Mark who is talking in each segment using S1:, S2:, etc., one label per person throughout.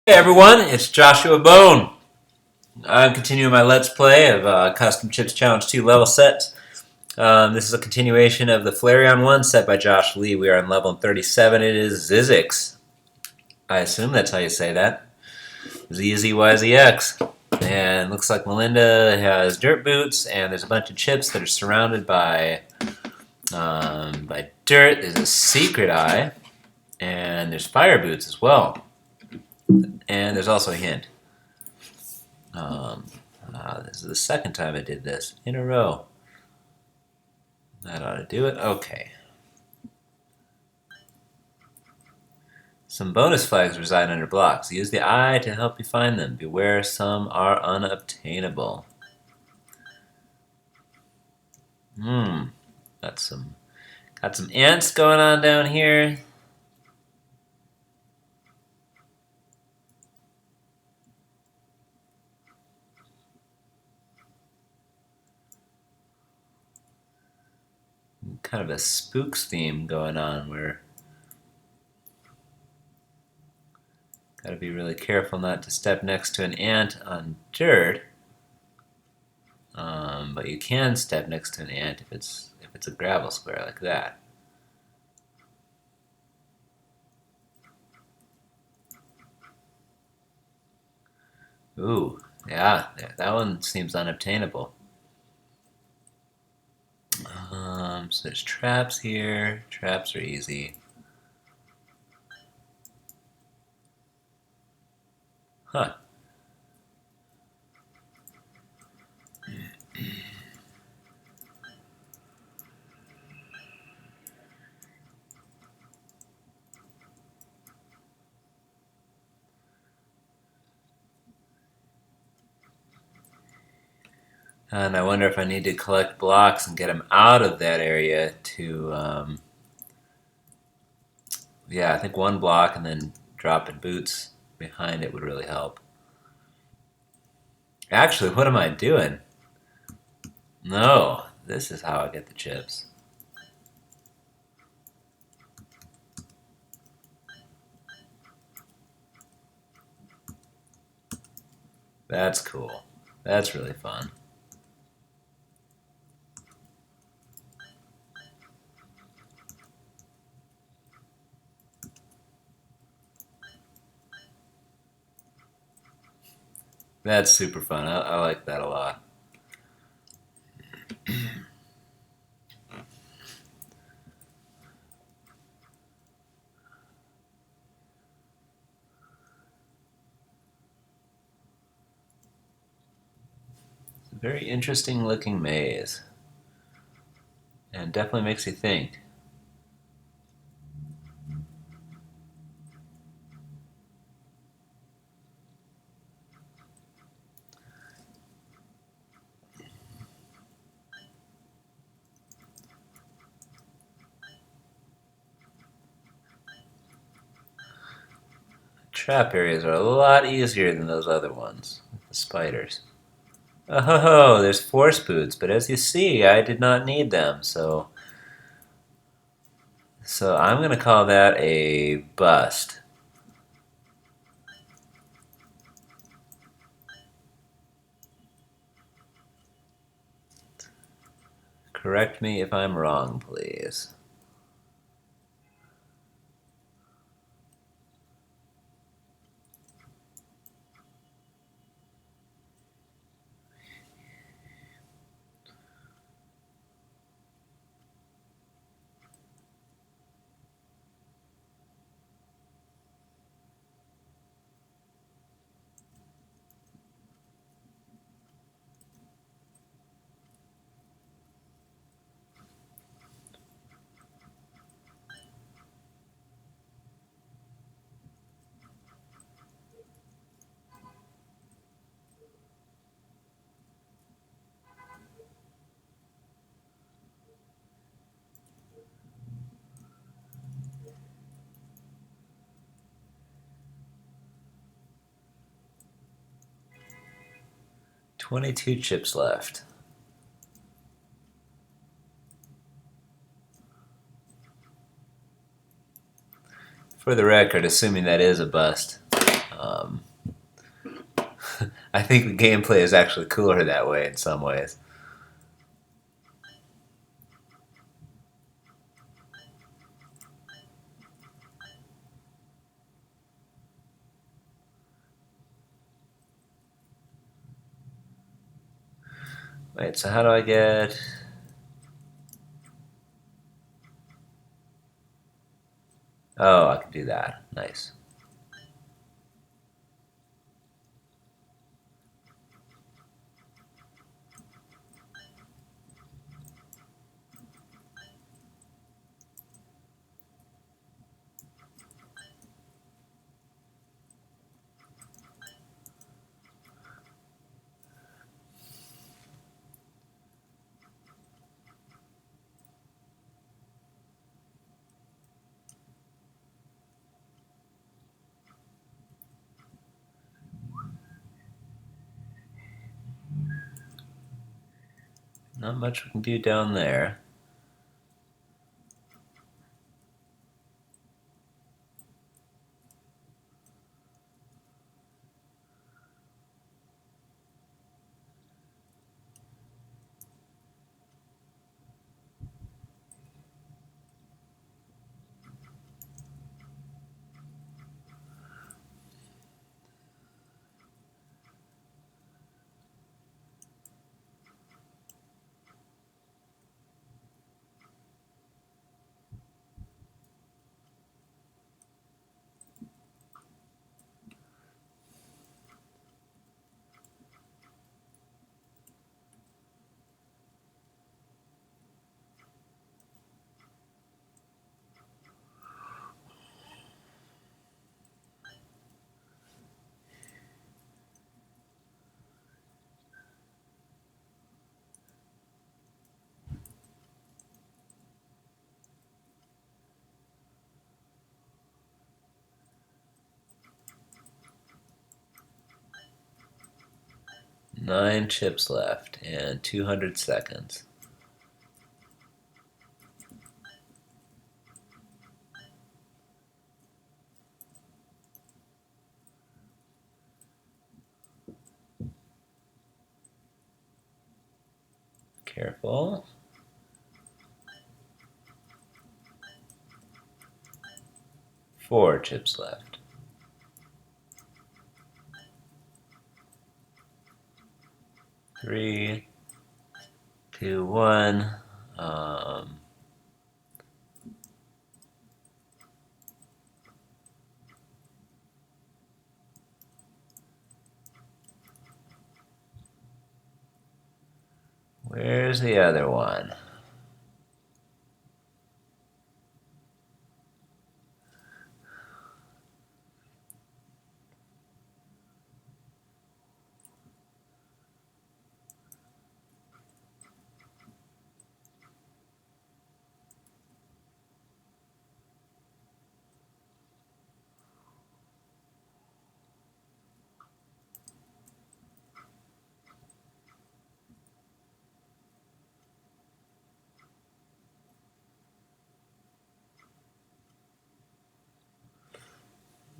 S1: Hey everyone, it's Joshua Bone. I'm continuing my Let's Play of Custom Chips Challenge 2 level sets. This is a continuation of the Flareon1 set by Josh Lee. We are on level 37. It is ZZYZX. I assume that's how you say that. ZZYZX. And looks like Melinda has dirt boots, and there's a bunch of chips that are surrounded by dirt. There's a secret eye, and there's fire boots as well. And there's also a hint. This is the second time I did this in a row. That ought to do it. Okay. Some bonus flags reside under blocks. Use the eye to help you find them. Beware, some are unobtainable. Got some ants going on down here. Kind of a spooks theme going on where gotta be really careful not to step next to an ant on dirt. But you can step next to an ant if it's a gravel square like that. Ooh, yeah, that one seems unobtainable. So there's traps here. Traps are easy. Huh. And I wonder if I need to collect blocks and get them out of that area to, yeah, I think one block and then dropping boots behind it would really help. Actually, what am I doing? No, this is how I get the chips. That's cool. That's really fun. That's super fun. I like that a lot. It's a very interesting looking maze. And definitely makes you think. Trap areas are a lot easier than those other ones, the spiders. Oh, there's force boots, but as you see, I did not need them, so I'm going to call that a bust. Correct me if I'm wrong, please. $22 chips left. For the record, assuming that is a bust, I think the gameplay is actually cooler that way in some ways. Wait, so how do I get... Oh, I can do that. Nice. Not much we can do down there. Nine chips left and 200 seconds. Careful. Four chips left. Three, two, one. Where's the other one?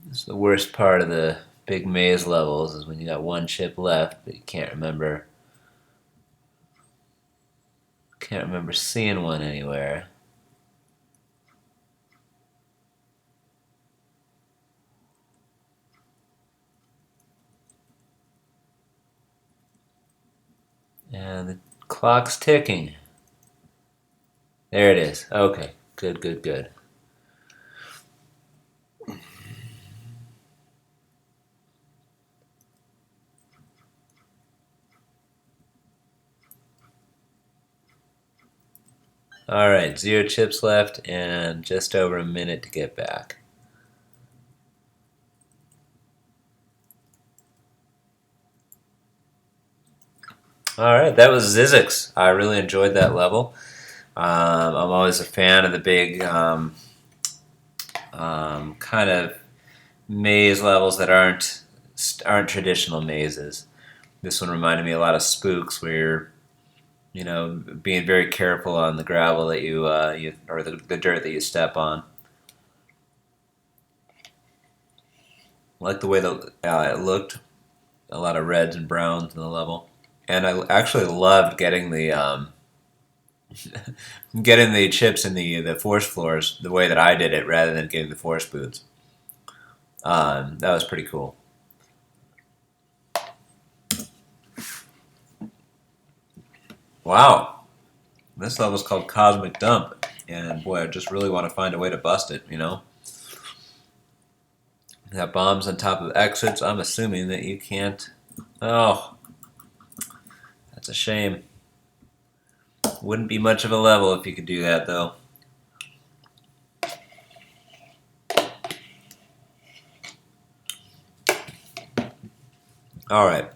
S1: This is the worst part of the big maze levels, is when you got one chip left but you can't remember seeing one anywhere. And the clock's ticking. There it is. Okay, good, good, good. Alright, 0 chips left and just over a minute to get back. Alright, that was ZZYZX. I really enjoyed that level. I'm always a fan of the big kind of maze levels that aren't traditional mazes. This one reminded me a lot of Spooks, where you're being very careful on the gravel that you or the dirt that you step on. I like the way that it looked. a lot of reds and browns in the level. And I actually loved getting the getting the chips in the force floors the way that I did it, rather than getting the force boots. That was pretty cool. Wow, this level's called Cosmic Dump, and boy, I just really want to find a way to bust it. You know, got bombs on top of exits. I'm assuming that you can't. Oh, that's a shame. Wouldn't be much of a level if you could do that, though. Alright.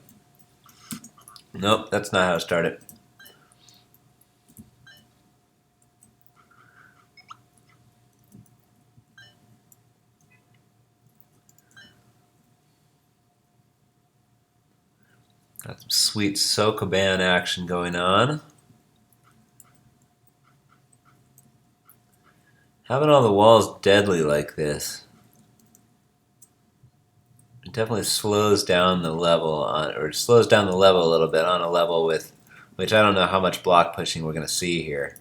S1: Nope, that's not how to start it. Got some sweet Sokoban action going on. Having all the walls deadly like this, it definitely slows down the level slows down the level a little bit on a level with, which I don't know how much block pushing we're going to see here,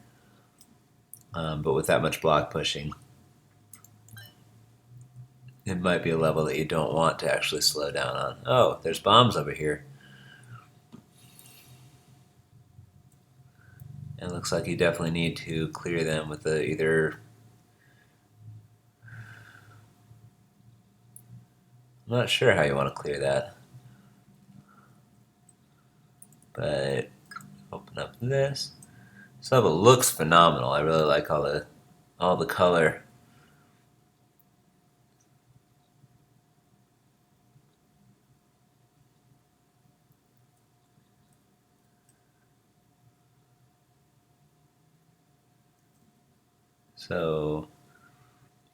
S1: but with that much block pushing, it might be a level that you don't want to actually slow down on. Oh, there's bombs over here. It looks like you definitely need to clear them with either. I'm not sure how you want to clear that, but open up this. This level looks phenomenal. I really like all the color. So,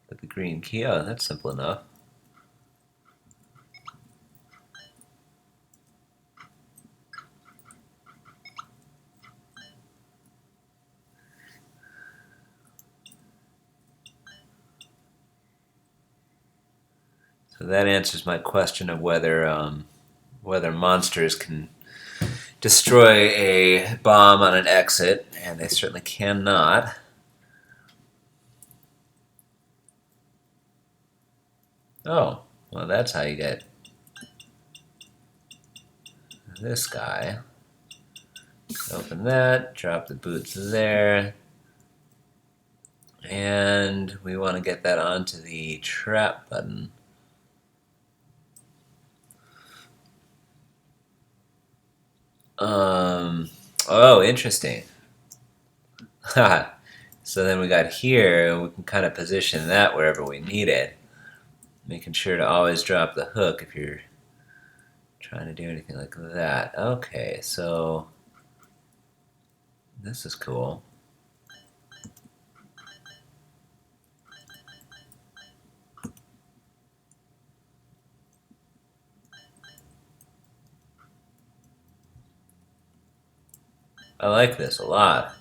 S1: with the green key, oh, that's simple enough. So that answers my question of whether monsters can destroy a bomb on an exit, and they certainly cannot. Oh, well, that's how you get this guy. Open that, drop the boots there, and we want to get that onto the trap button. Oh, interesting. So then we got here, we can kind of position that wherever we need it. Making sure to always drop the hook if you're trying to do anything like that. Okay, so this is cool. I like this a lot.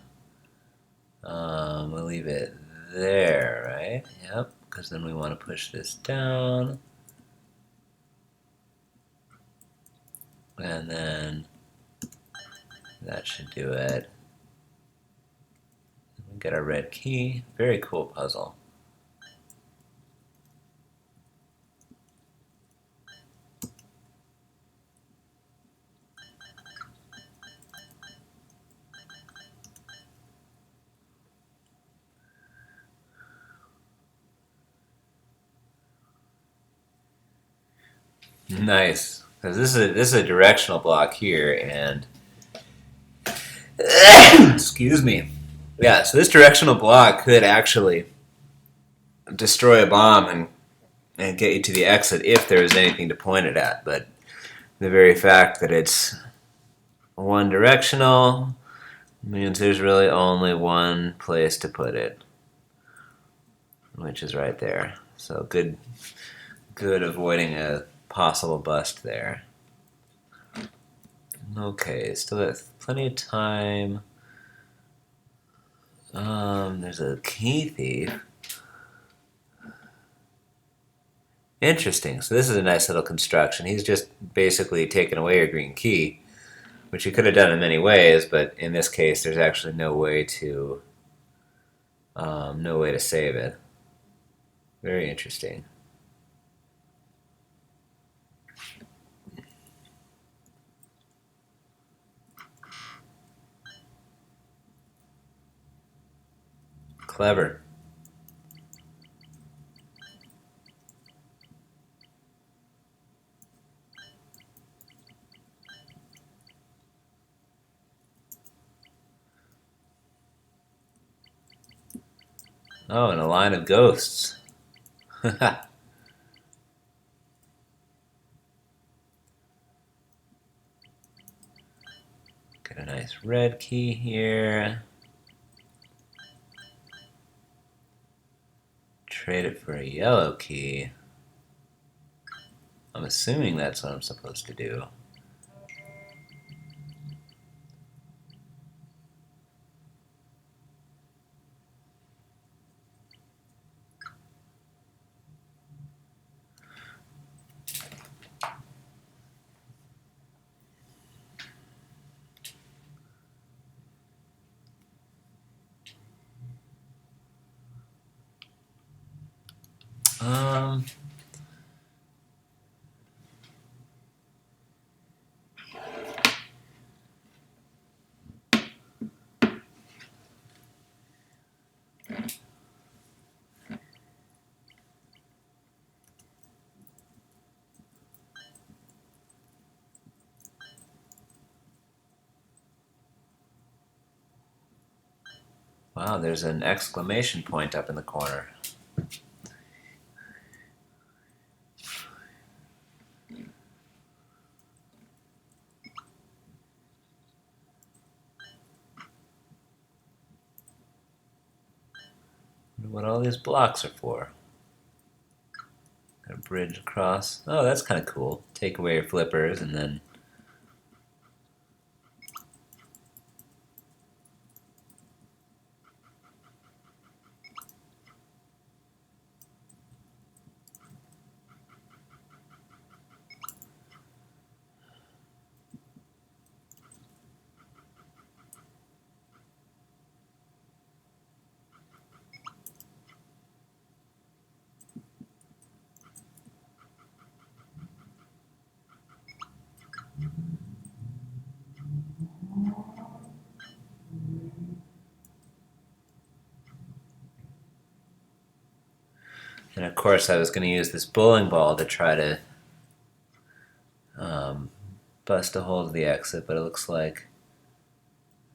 S1: We'll leave it there, right? Yep, because then we want to push this down. And then that should do it. We get our red key. Very cool puzzle. Nice, because this is a directional block here, and excuse me. Yeah, so this directional block could actually destroy a bomb and get you to the exit if there is anything to point it at. But the very fact that it's one directional means there's really only one place to put it, which is right there. So good avoiding a possible bust there. Okay, still got plenty of time. There's a key thief. Interesting. So this is a nice little construction. He's just basically taken away your green key, which he could have done in many ways, but in this case, there's actually no way to save it. Very interesting. Clever. Oh, and a line of ghosts. Get a nice red key here. Trade it for a yellow key. I'm assuming that's what I'm supposed to do. Um, wow, there's an exclamation point up in the corner. Wonder what all these blocks are for. Got a bridge across. Oh, that's kind of cool. Take away your flippers and then... And of course I was going to use this bowling ball to try to bust a hole to the exit, but it looks like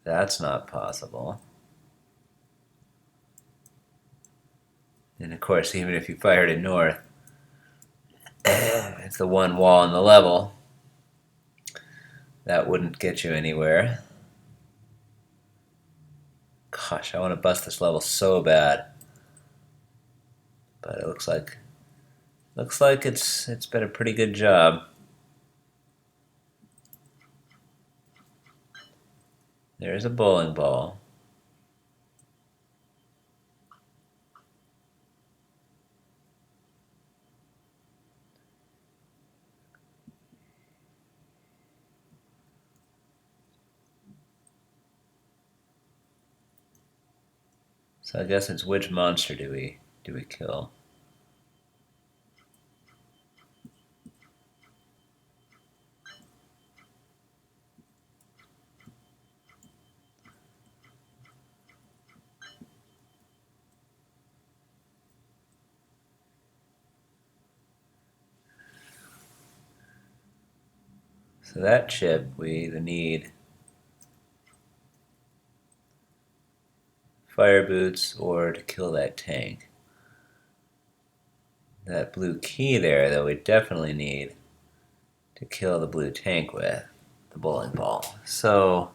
S1: that's not possible. And of course, even if you fired it north, it's the one wall in the level. That wouldn't get you anywhere. Gosh, I want to bust this level so bad. But it looks like it's been a pretty good job. There's a bowling ball. So I guess it's which monster do we kill? So that chip we either need fire boots or to kill that tank. That blue key there, though, we definitely need to kill the blue tank with the bowling ball. So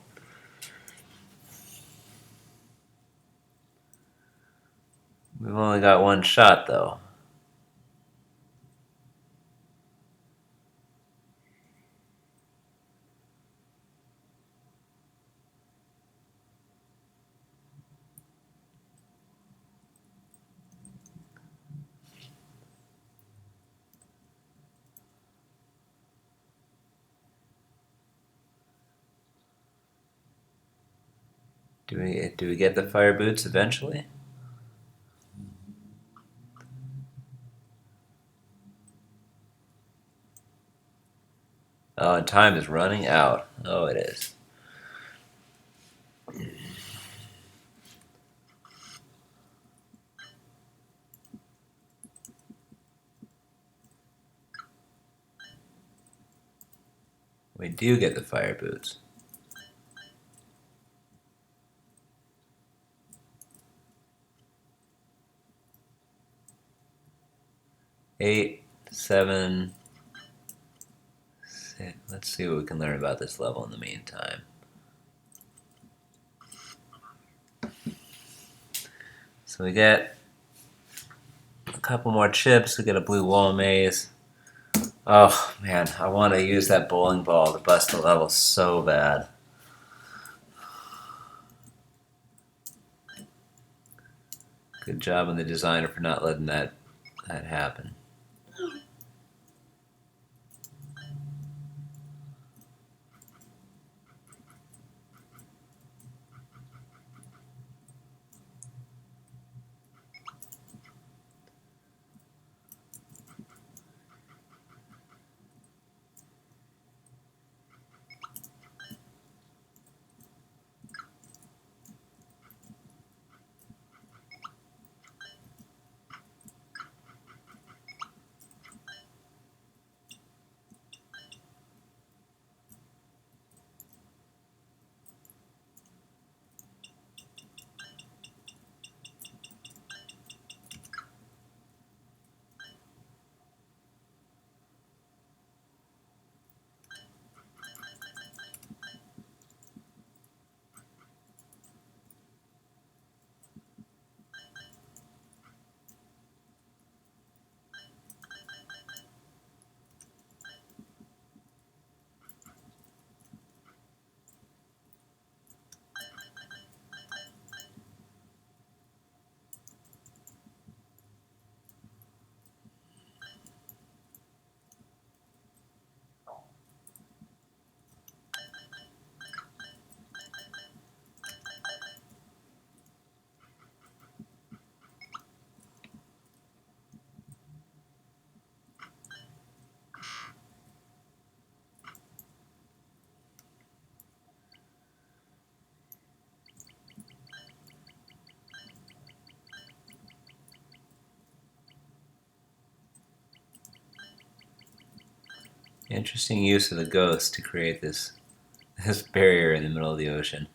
S1: we've only got one shot, though. Do we get the fire boots eventually? Oh, and time is running out. Oh, it is. We do get the fire boots. Eight, 7, 6. Let's see what we can learn about this level in the meantime. So we get a couple more chips. We get a blue wall maze. Oh man, I want to use that bowling ball to bust the level so bad. Good job on the designer for not letting that happen. Interesting use of the ghost to create this barrier in the middle of the ocean.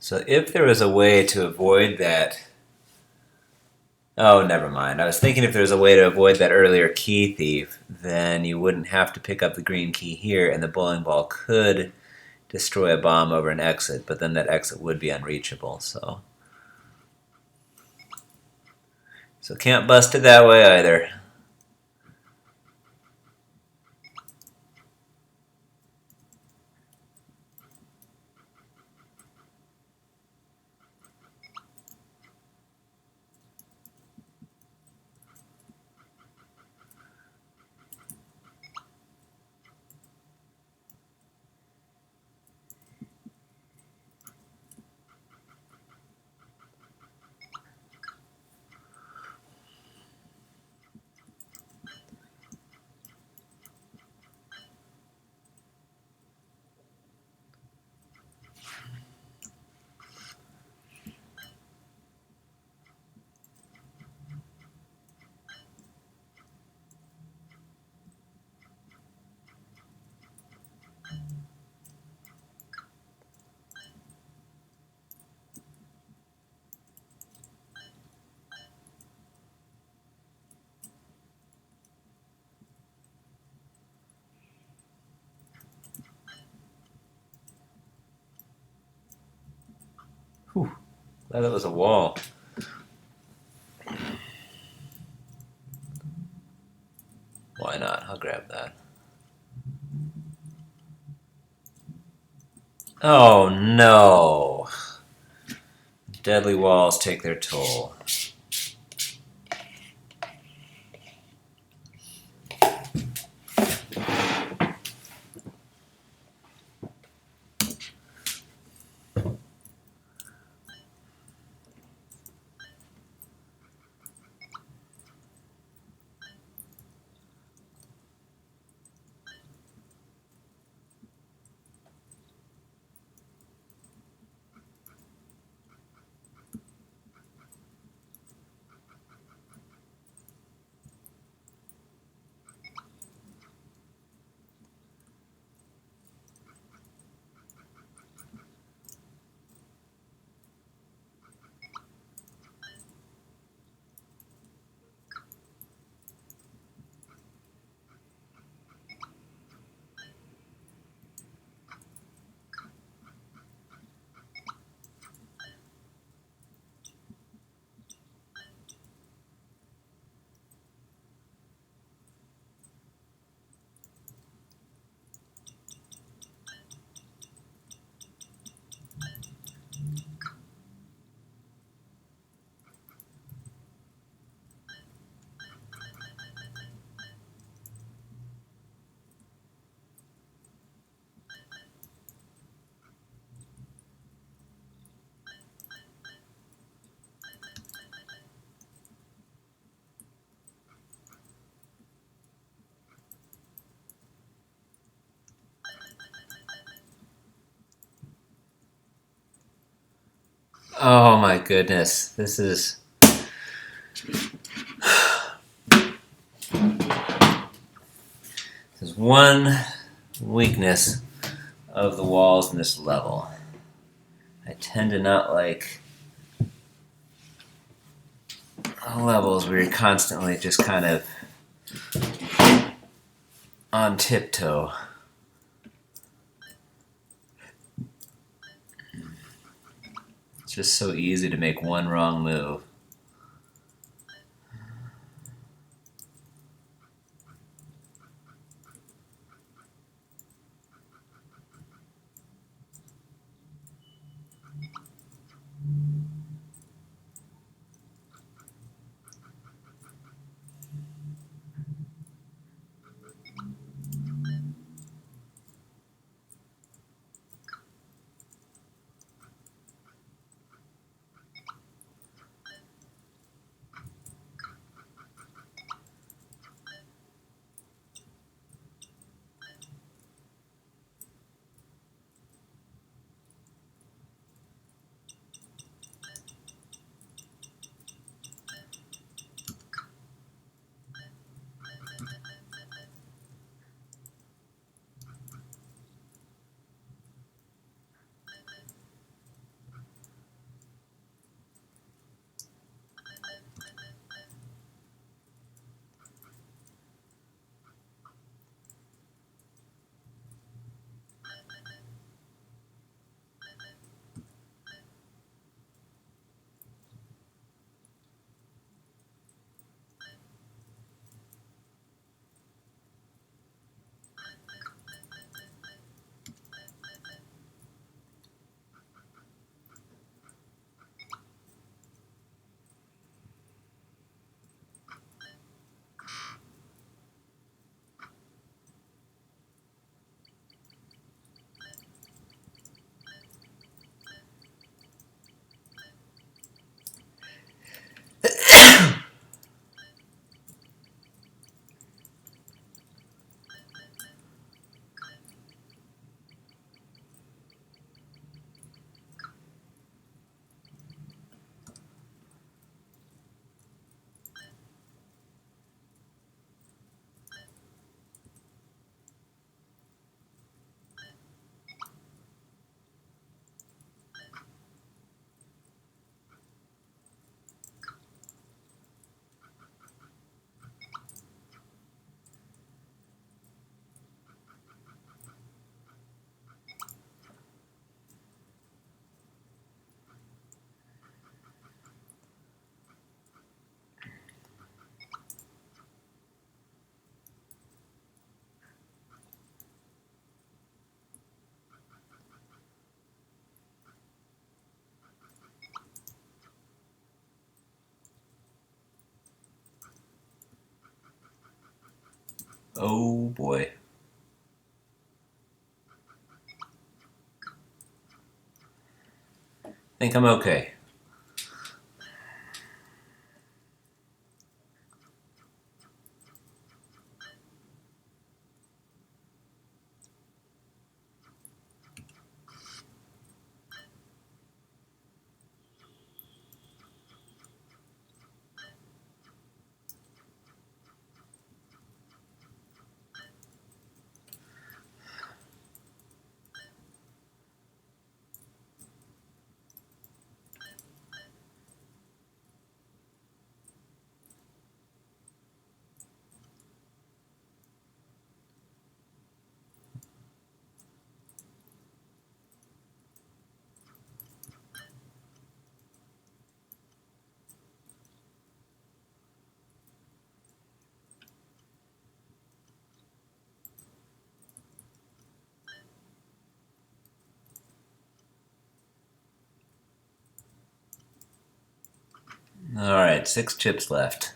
S1: So if there was a way to avoid that... Oh, never mind. I was thinking if there was a way to avoid that earlier key thief, then you wouldn't have to pick up the green key here, and the bowling ball could destroy a bomb over an exit, but then that exit would be unreachable, so can't bust it that way either. Whew. Glad that was a wall. Why not? I'll grab that. Oh no! Deadly walls take their toll. Oh my goodness. This is one weakness of the walls in this level. I tend to not like levels where you're constantly just kind of on tiptoe. It's just so easy to make one wrong move. Oh boy. Think I'm okay. Alright, 6 chips left.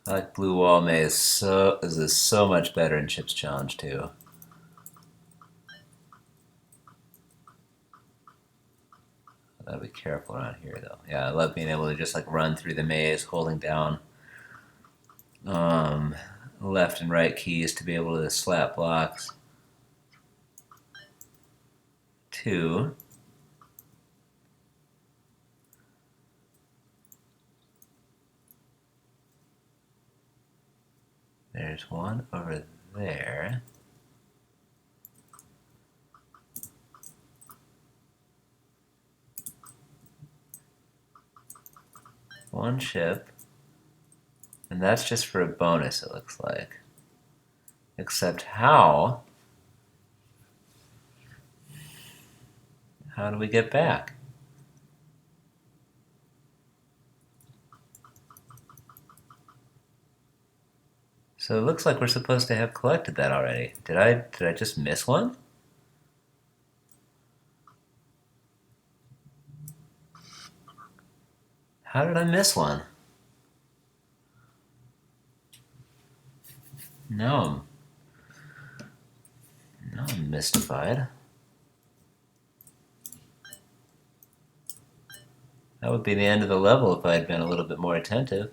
S1: I like Blue Wall Maze. This is so much better in Chips Challenge too. Gotta be careful around here though. Yeah, I love being able to just like run through the maze, holding down left and right keys to be able to slap blocks. 2. There's one over there. One chip. And that's just for a bonus, it looks like. Except how? How do we get back? So it looks like we're supposed to have collected that already. Did I just miss one? How did I miss one? No, I'm mystified. That would be the end of the level if I had been a little bit more attentive.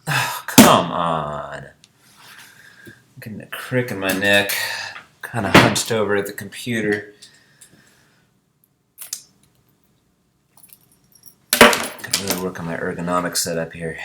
S1: Oh, come on. I'm getting a crick in my neck. Kind of hunched over at the computer. Gotta really work on my ergonomic setup here.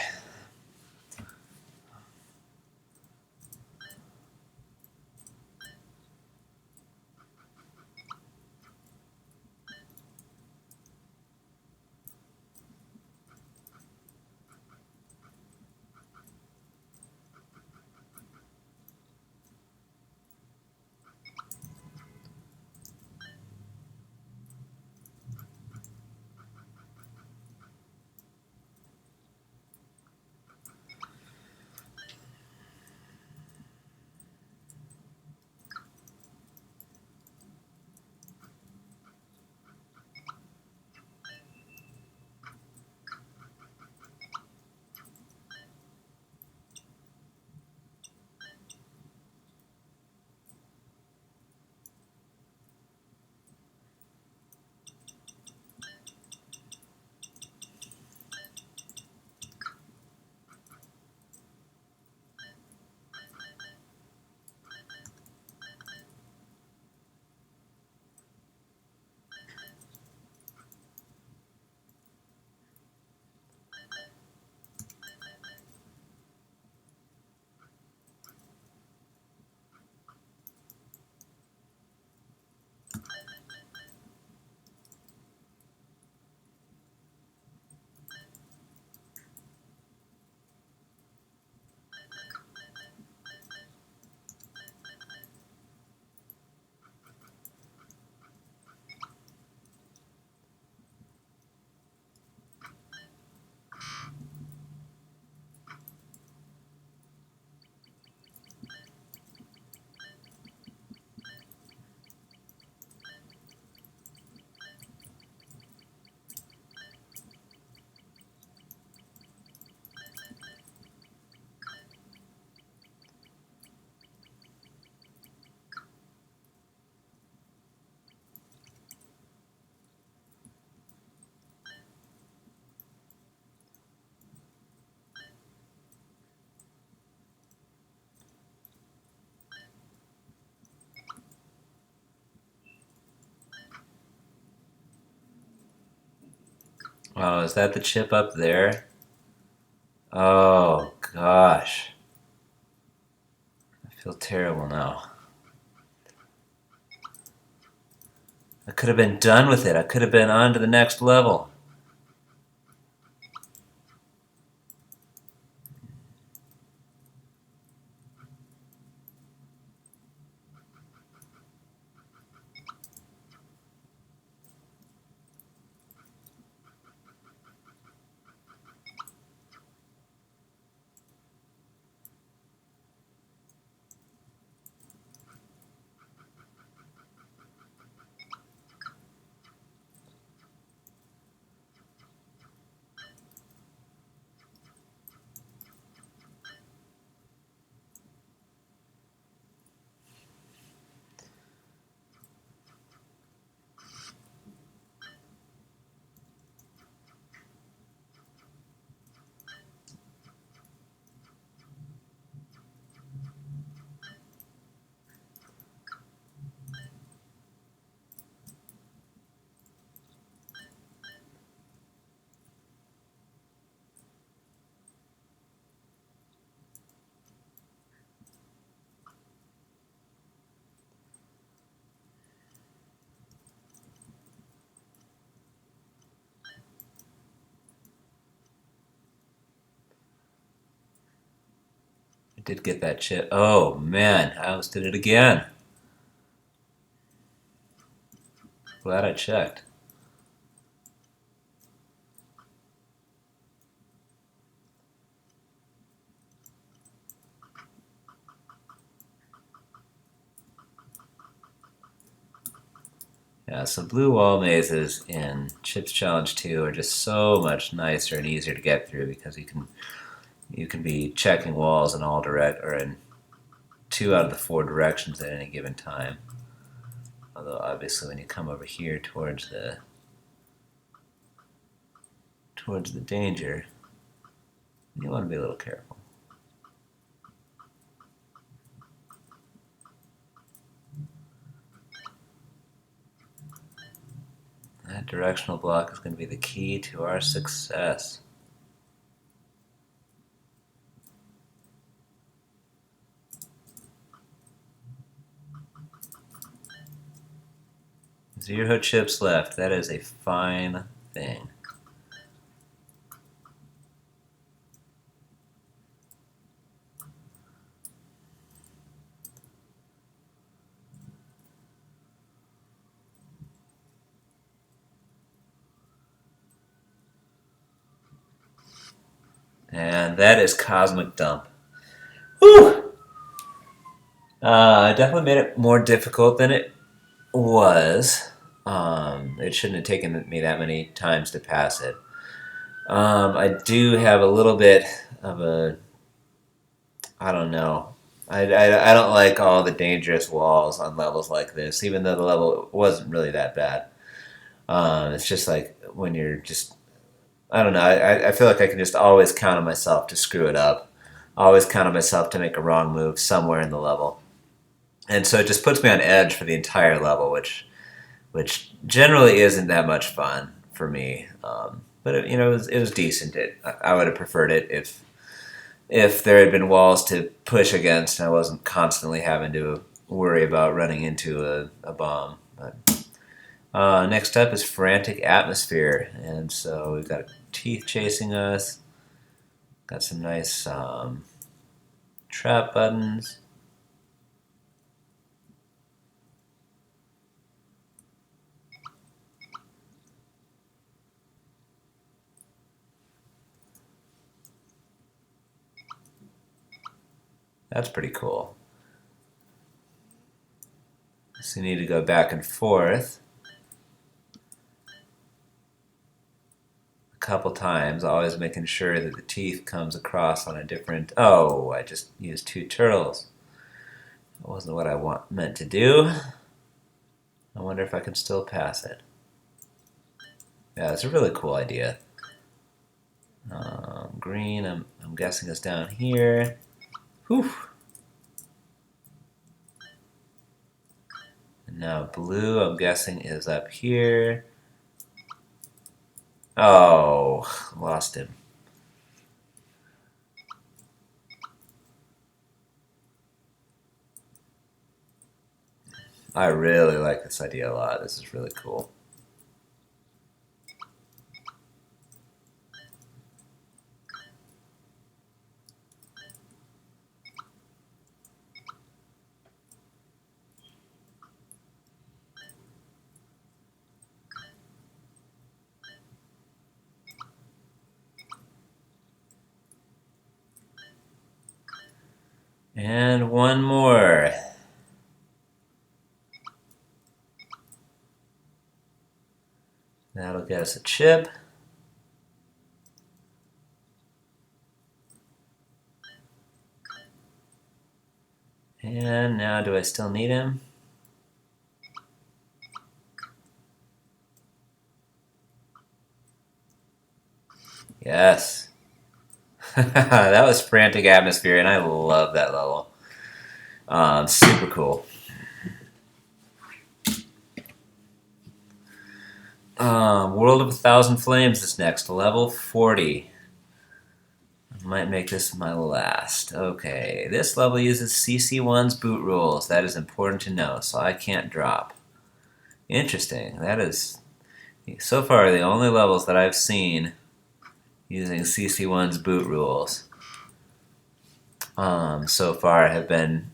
S1: Oh, is that the chip up there? Oh, gosh. I feel terrible now. I could have been done with it. I could have been on to the next level. I did get that chip. Oh, man. I almost did it again. Glad I checked. Yeah, so blue wall mazes in Chips Challenge 2 are just so much nicer and easier to get through because you can be checking walls in all direct or in 2 out of the 4 directions at any given time. Although obviously when you come over here towards the danger, you want to be a little careful. That directional block is going to be the key to our success. Zero chips left. That is a fine thing. And that is Cosmic Dump. Whew! I definitely made it more difficult than it was. It shouldn't have taken me that many times to pass it. I do have a little bit of a, I don't know. I don't like all the dangerous walls on levels like this, even though the level wasn't really that bad. It's just like when you're just, I don't know. I feel like I can just always count on myself to screw it up. Always count on myself to make a wrong move somewhere in the level. And so it just puts me on edge for the entire level, which generally isn't that much fun for me. But it was decent. I would have preferred it if there had been walls to push against and I wasn't constantly having to worry about running into a bomb. But next up is Frantic Atmosphere, and so we've got teeth chasing us. Got some nice trap buttons. That's pretty cool. So you need to go back and forth a couple times, always making sure that the teeth comes across on a different... Oh, I just used 2 turtles. That wasn't what I meant to do. I wonder if I can still pass it. Yeah, it's a really cool idea. Green, I'm guessing is down here. Whew. And now blue, I'm guessing is up here. Oh, lost him. I really like this idea a lot. This is really cool. And one more. That'll get us a chip. And now, do I still need him? Yes. That was Frantic Atmosphere, and I love that level. Super cool. World of 1,000 Flames is next, level 40. I might make this my last. Okay, this level uses CC1's boot rules. That is important to know, so I can't drop. Interesting. That is, so far, the only levels that I've seen using CC1's boot rules so far have been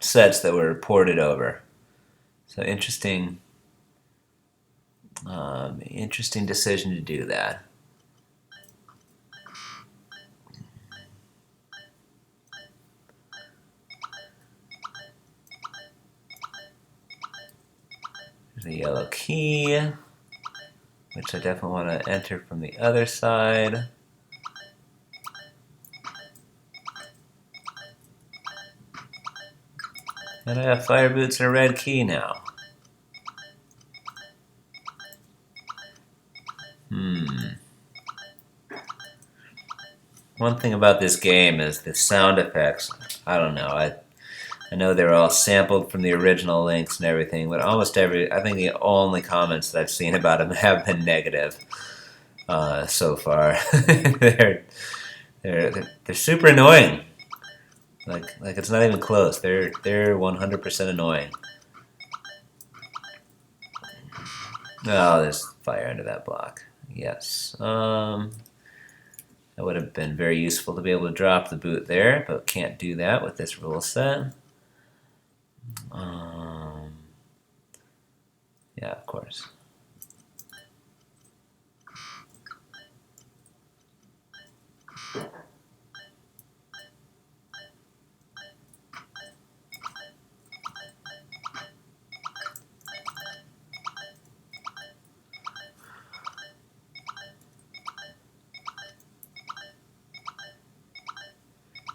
S1: sets that were ported over. So interesting, interesting decision to do that. There's a yellow key, which I definitely want to enter from the other side. And I have fire boots and a red key now. One thing about this game is the sound effects. I don't know. I know they're all sampled from the original links and everything, but almost I think the only comments that I've seen about them have been negative so far. they're super annoying. Like it's not even close. They're 100% annoying. Oh, there's fire under that block. Yes. That would have been very useful to be able to drop the boot there, but can't do that with this rule set. Yeah, of course.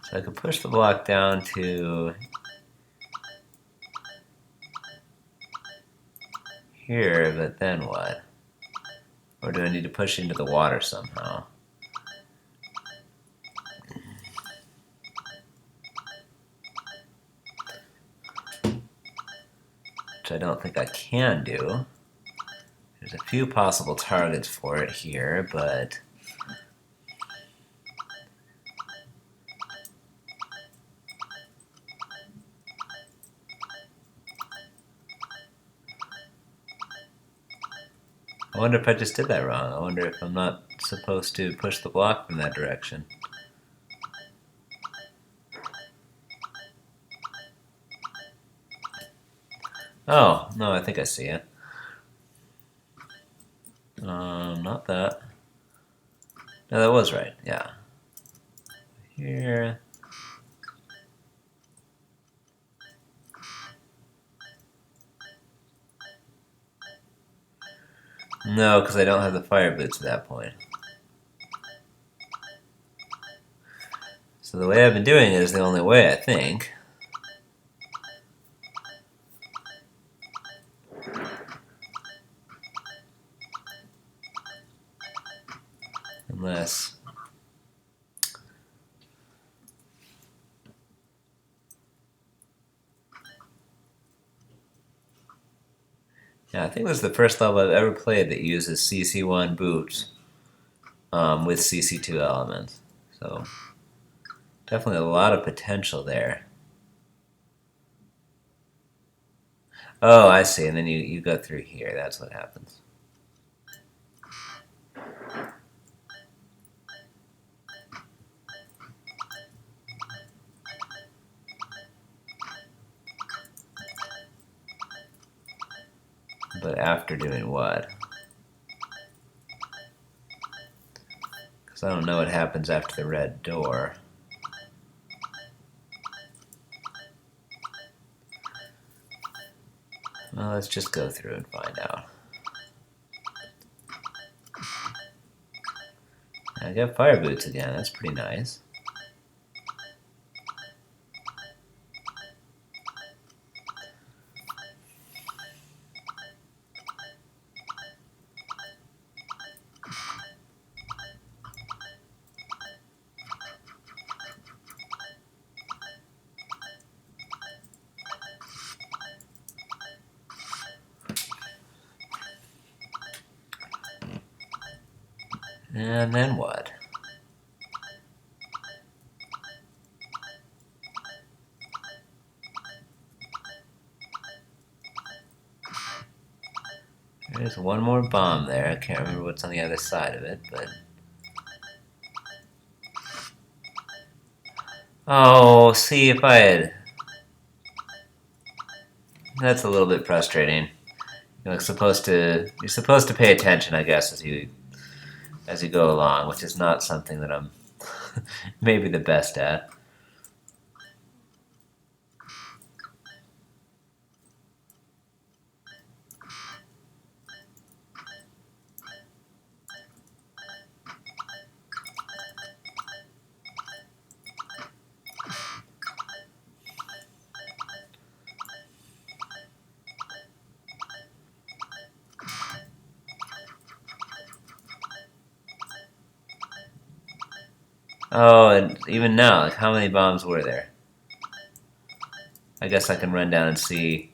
S1: So I could push the block down to here, but then what? Or do I need to push into the water somehow? Which I don't think I can do. There's a few possible targets for it here, but I wonder if I just did that wrong. I wonder if I'm not supposed to push the block from that direction. Oh, no, I think I see it. Not that. No, that was right, yeah. Here. No, because I don't have the fire boots at that point. So the way I've been doing it is the only way, I think. Unless... Yeah, I think this is the first level I've ever played that uses CC1 boots with CC2 elements. So definitely a lot of potential there. Oh, I see. And then you go through here. That's what happens. But after doing what? Because I don't know what happens after the red door. Well, let's just go through and find out. I got fire boots again. That's pretty nice. And then what? There's one more bomb there. I can't remember what's on the other side of it, but... Oh, see, if I had... That's a little bit frustrating. You're supposed to pay attention, I guess, as you go along, which is not something that I'm maybe the best at. Oh, and even now, like, how many bombs were there? I guess I can run down and see.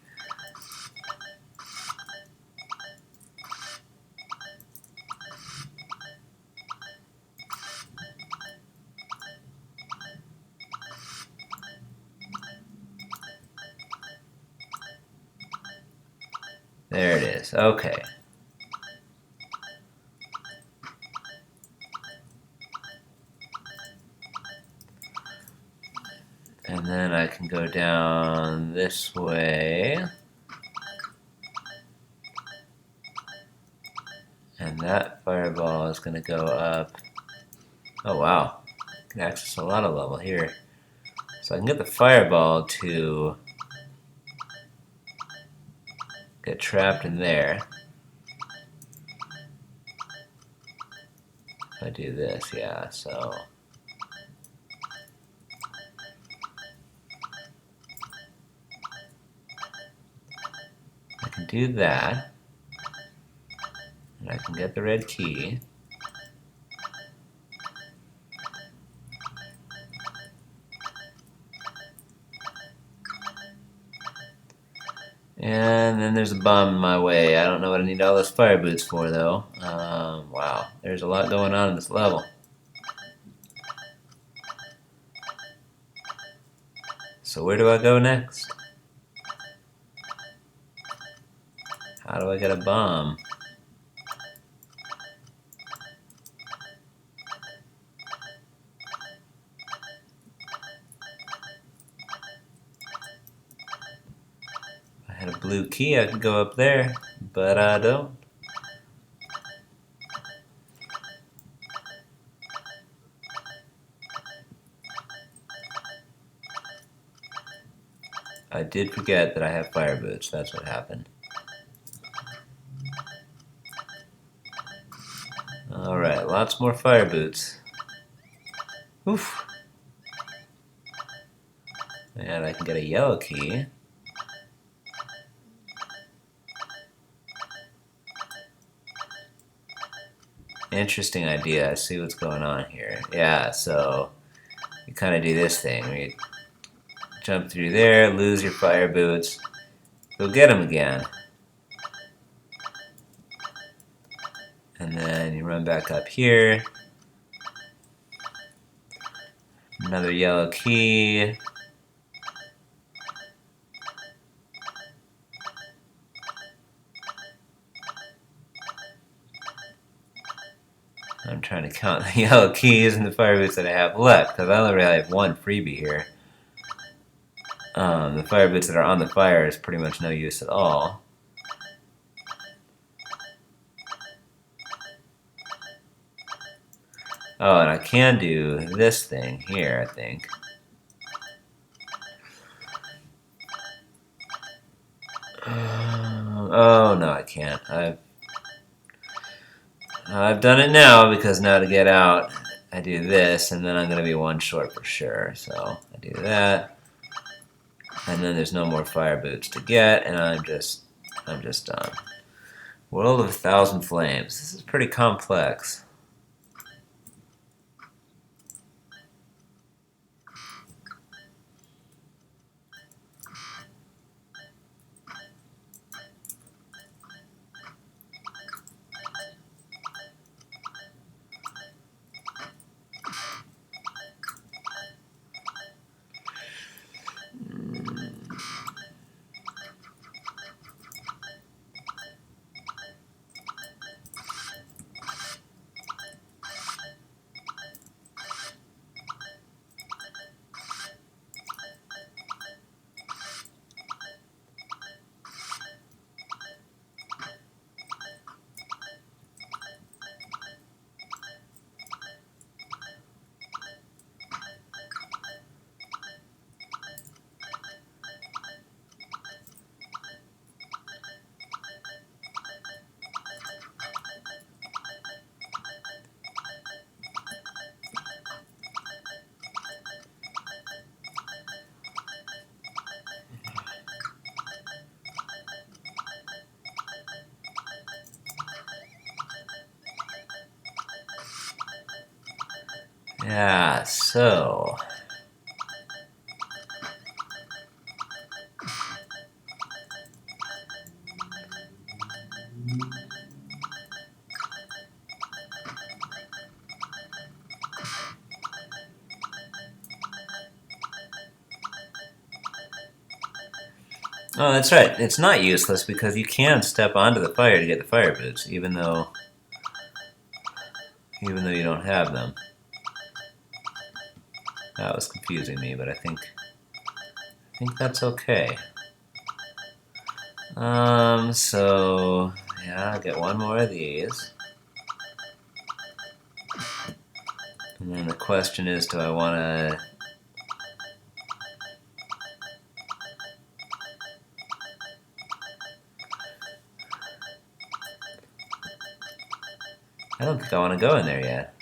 S1: There it is. Okay. And then I can go down this way. And that fireball is going to go up. Oh, wow. I can access a lot of level here. So I can get the fireball to get trapped in there. If I do this, yeah, so... I can do that. And I can get the red key. And then there's a bomb in my way. I don't know what I need all those fire boots for, though. Wow, there's a lot going on in this level. So where do I go next? How do I get a bomb? If I had a blue key, I could go up there, but I don't. I did forget that I have fire boots. That's what happened. Alright, lots more fire boots. Oof. And I can get a yellow key. Interesting idea. I see what's going on here. Yeah, so you kind of do this thing where you jump through there, lose your fire boots, go get them again. And then you run back up here. Another yellow key. I'm trying to count the yellow keys and the fire boots that I have left, because I only really have one freebie here. The fire boots that are on the fire is pretty much no use at all. Oh, and I can do this thing here, I think. Oh, no, I can't. I've done it now, because now to get out, I do this, and then I'm going to be one short for sure. So I do that, and then there's no more fire boots to get, and I'm just done. World of 1,000 Flames. This is pretty complex. Yeah, so oh, that's right. It's not useless because you can step onto the fire to get the fire boots, even though you don't have them. That was confusing me, but I think that's okay. So yeah, I'll get one more of these. And then the question is, do I want to... I don't think I want to go in there yet.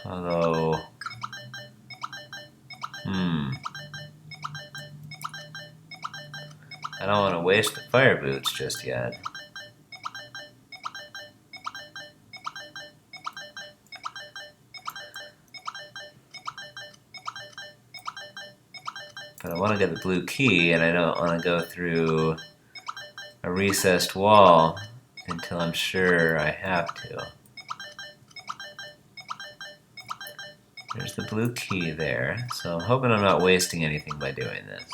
S1: Although... I don't want to waste the fire boots just yet. But I want to get the blue key, and I don't want to go through a recessed wall until I'm sure I have to. There's the blue key there, so I'm hoping I'm not wasting anything by doing this.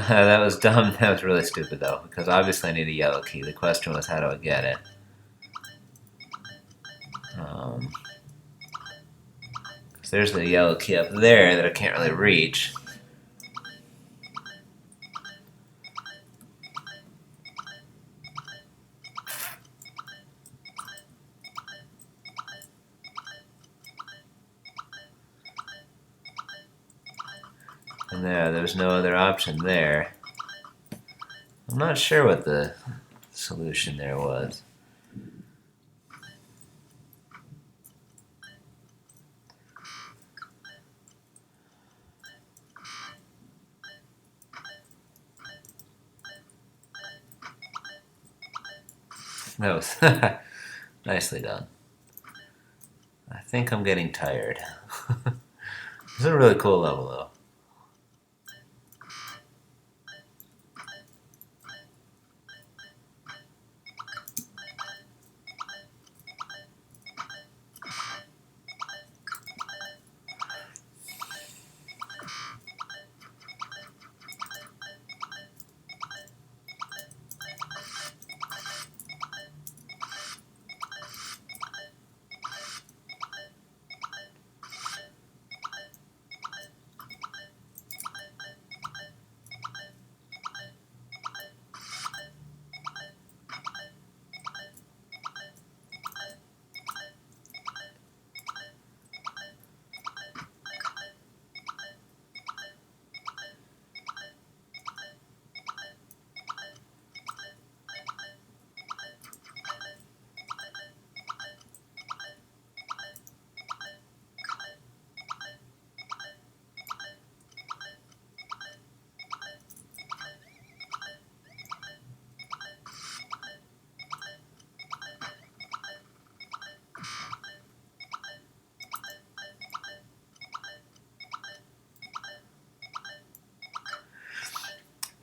S1: That was dumb. That was really stupid, though, because obviously I need a yellow key. The question was, how do I get it? So there's the yellow key up there that I can't really reach. And there's no other option there. I'm not sure what the solution there was. That was nicely done. I think I'm getting tired. It's a really cool level, though.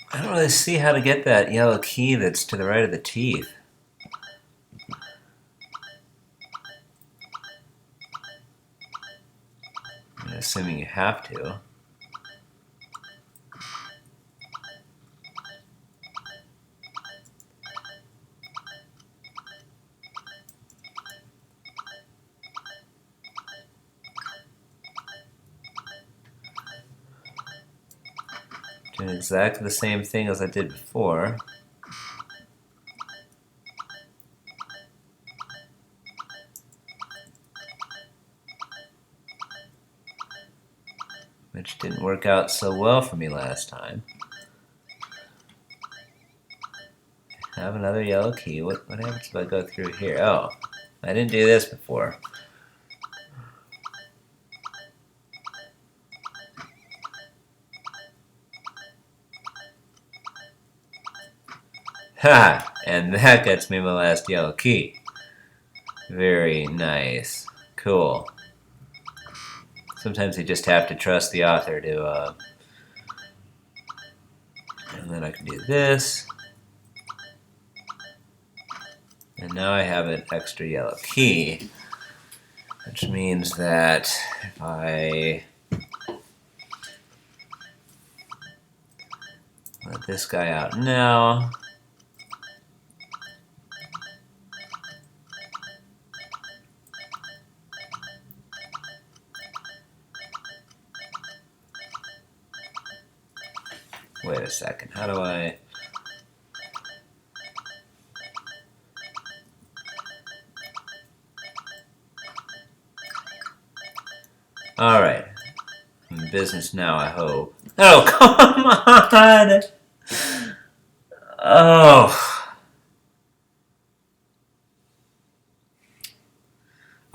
S1: I don't really see how to get that yellow key that's to the right of the teeth. I'm assuming you have to. Doing exactly the same thing as I did before. Which didn't work out so well for me last time. Have another yellow key. What happens if I go through here? Oh, I didn't do this before. Ha! And that gets me my last yellow key. Very nice. Cool. Sometimes you just have to trust the author to, and then I can do this. And now I have an extra yellow key, which means that if I let this guy out now, wait a second, how do I... Alright. I'm in business now, I hope. Oh, come on! Oh.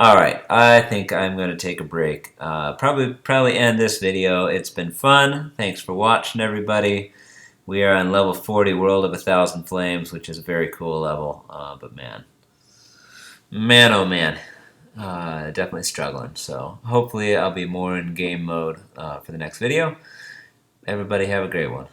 S1: Alright, I think I'm going to take a break. Probably end this video. It's been fun. Thanks for watching, everybody. We are on level 40, World of 1,000 Flames, which is a very cool level. But man, oh man, definitely struggling. So hopefully I'll be more in game mode for the next video. Everybody have a great one.